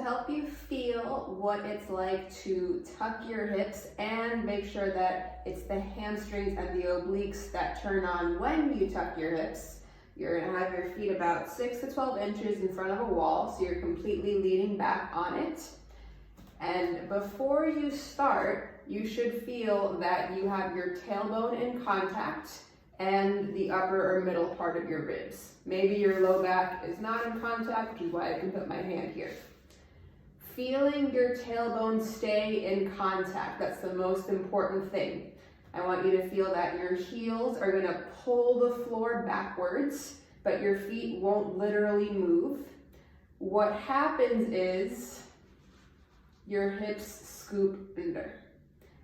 help you feel what it's like to tuck your hips and make sure that it's the hamstrings and the obliques that turn on when you tuck your hips, you're gonna have your feet about 6 to 12 inches in front of a wall, so you're completely leaning back on it. And before you start, you should feel that you have your tailbone in contact and the upper or middle part of your ribs. Maybe your low back is not in contact, which is why I can put my hand here. Feeling your tailbone stay in contact, that's the most important thing. I want you to feel that your heels are gonna pull the floor backwards, but your feet won't literally move. What happens is your hips scoop under.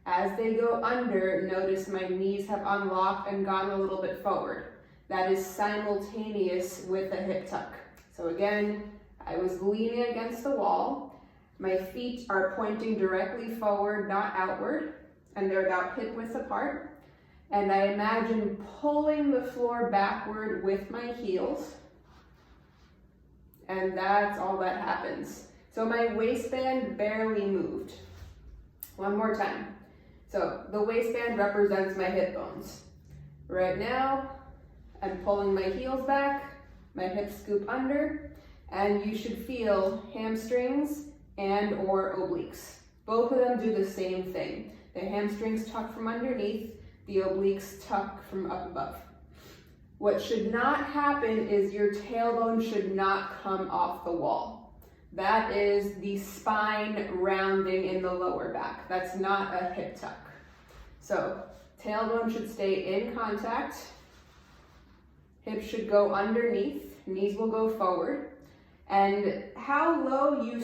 As they go under, notice my knees have unlocked and gone a little bit forward. That is simultaneous with a hip tuck. So again, I was leaning against the wall. My feet are pointing directly forward, not outward, and they're about hip width apart. And I imagine pulling the floor backward with my heels. And that's all that happens. So my waistband barely moved. One more time. So the waistband represents my hip bones. Right now, I'm pulling my heels back, my hips scoop under, and you should feel hamstrings and or obliques. Both of them do the same thing. The hamstrings tuck from underneath, the obliques tuck from up above. What should not happen is your tailbone should not come off the wall. That is the spine rounding in the lower back. That's not a hip tuck. So tailbone should stay in contact. Hips should go underneath. Knees will go forward. And how low you,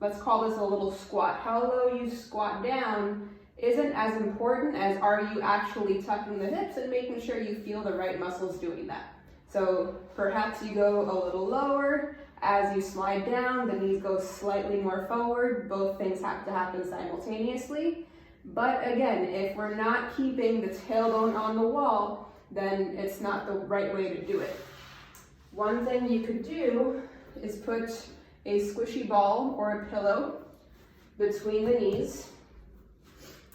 let's call this a little squat. How low you squat down isn't as important as are you actually tucking the hips and making sure you feel the right muscles doing that. So perhaps you go a little lower. As you slide down, the knees go slightly more forward. Both things have to happen simultaneously. But again, if we're not keeping the tailbone on the wall, then it's not the right way to do it. One thing you could do is put a squishy ball or a pillow between the knees.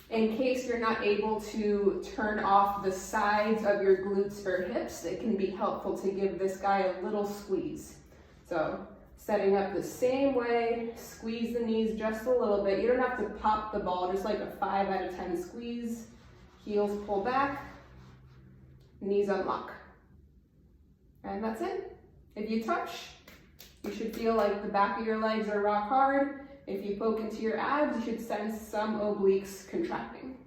In case you're not able to turn off the sides of your glutes or hips, it can be helpful to give this guy a little squeeze. So setting up the same way, squeeze the knees just a little bit. You don't have to pop the ball, just like a 5 out of 10 squeeze. Heels pull back, knees unlock. And that's it. If you touch, you should feel like the back of your legs are rock hard. If you poke into your abs, you should sense some obliques contracting.